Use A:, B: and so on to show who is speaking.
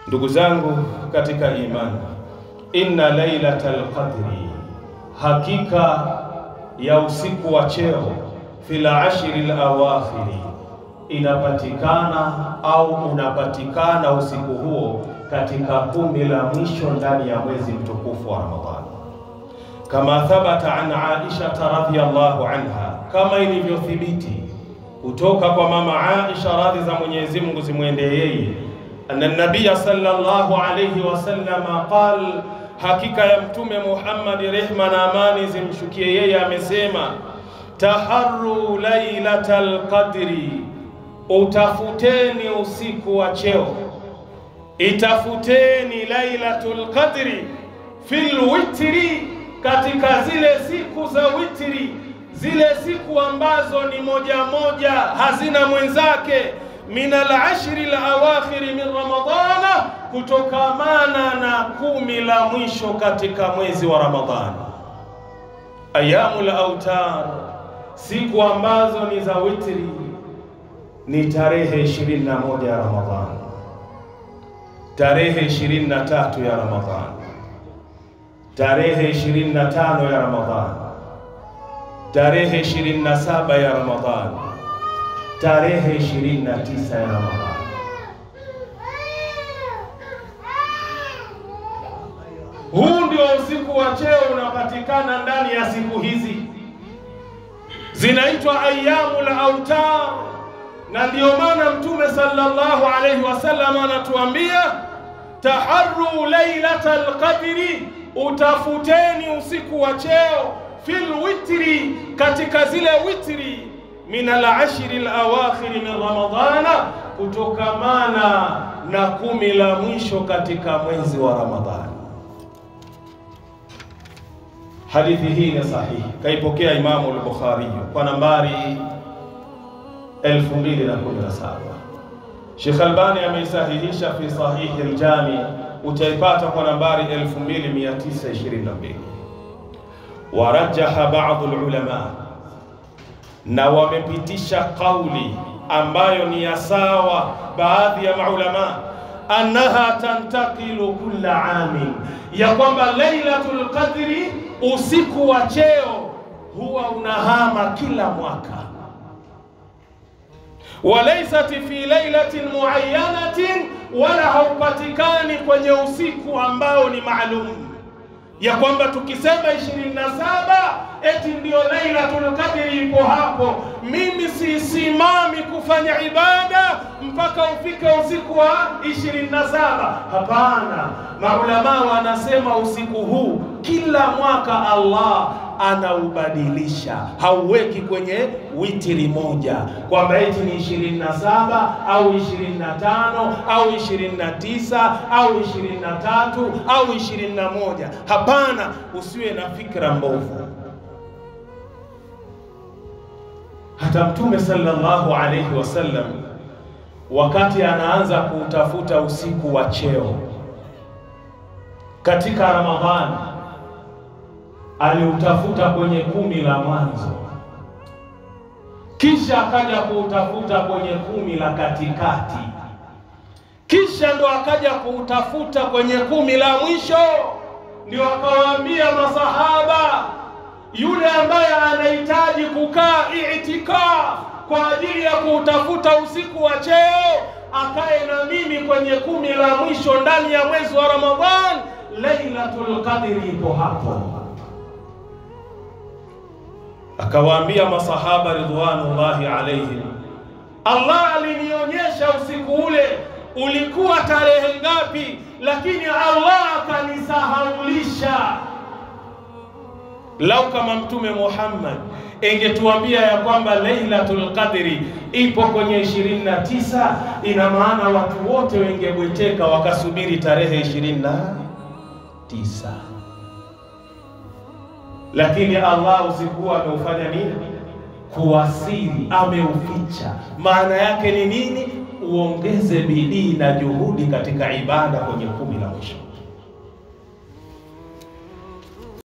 A: Ndugu zangu katika imani, inna lailatal qadri, hakika ya usiku wa cheo, fil ashri al-awakhiri, inapatikana au unapatikana usiku huo katika 10 la mwisho ndani ya mwezi mtukufu wa Ramadhani. Kama thabata an Aisha radhiyallahu anha, kama ilivyothibiti kutoka kwa mama Aisha, radhi za Mwenyezi Mungu zimwendee yeye, anna nabiyya sallallahu alayhi wasallam qal, hakika ya mtume Muhammad, rehma na amani zimshukie yeye, amesema, taharru lailatal qadri, utafuteni usiku wa cheo, itafuteni lailatul qadri fil witri, katika zile siku za witri, zile siku ambazo ni moja moja, hazina mwenzake, min al-ashri al-awakhir min Ramadhana, kutokamana na 10 la mwisho katika mwezi wa Ramadhani. Ayyamul autar, siku ambazo ni za witri, ni tarehe 21 ya Ramadhani, tarehe 23 ya Ramadhani, tarehe 25 ya Ramadhani, tarehe 27 ya Ramadhani, tarehe 29 ya Ramadhani. Huu ndio usiku wa cheo unapatikana ndani ya siku hizi, zinaitwa ayyamul autar. Na ndio maana Mtume sallallahu alayhi wasallam anatuambia, taharru lailatal qadri, utafuteni usiku wa cheo, fil witri, katika zile witri, min al-ashri al-awakhir min Ramadhana, kutokamana na 10 la mwisho katika mwezi wa Ramadhani. Hadithi hii ni sahihi, kaipokea Imamu al-Bukhari kwa nambari 2017. Sheikh Albani ameisahihisha fi sahihi al-Jami, utaipata kwa nambari 2922. Warajaha ba'd al-ulama, na wamepitisha kauli ambayo ni ya sawa baadhi ya maulama, annaha tantaqilu kulla amin, ya kwamba lailatul qadri, usiku wa cheo, huwa unahama kila mwaka. Walaysat fi lailatin muayyanatin, wala haupatikani kwenye usiku ambao ni maalum, ya kwamba tukisema 27 eti ndio lailatul qadri ipo hapo. Mimi sisimami kufanya ibada mpaka ufike usiku wa 27. Hapana, maulama wanasema usiku huu kila mwaka Allah anaubadilisha, hauweki kwenye witri moja kwamba eti ni 27 au 25 au 29 au 23 au 21. Hapana, usiwe na fikra mbovu. Hata Mtume sallallahu alayhi wasallam, wakati anaanza kutafuta usiku wa cheo katika Ramadhani, aliutafuta kwenye 10 la mwanzo, kisha akaja kuutafuta kwenye 10 la katikati, kisha ndo akaja kuutafuta kwenye 10 la mwisho. Ndio akawaambia masahaba, yule ambaye anahitaji kukaa i'tikaf kwa ajili ya kuutafuta usiku wa cheo, akae na mimi kwenye 10 la mwisho ndani ya mwezi wa Ramadhan. Lailatul qadri ipo hapo. Akawaambia masahaba ridwanullahi alayhim, Allah alinionyesha usiku ule ulikuwa tarehe ngapi, lakini Allah akanisahaulisha. Lau kama Mtume Muhammad ingetuambia ya kwamba lailatul qadri ipo kwenye 29, ina maana watu wote wengebweteka wakasubiri tarehe 29. Lakini Allah usiku ameufanya nini? Kuwasiri, ameuficha. Maana yake ni nini? Uongeze bidii na juhudi katika ibada kwenye 10 la mwisho.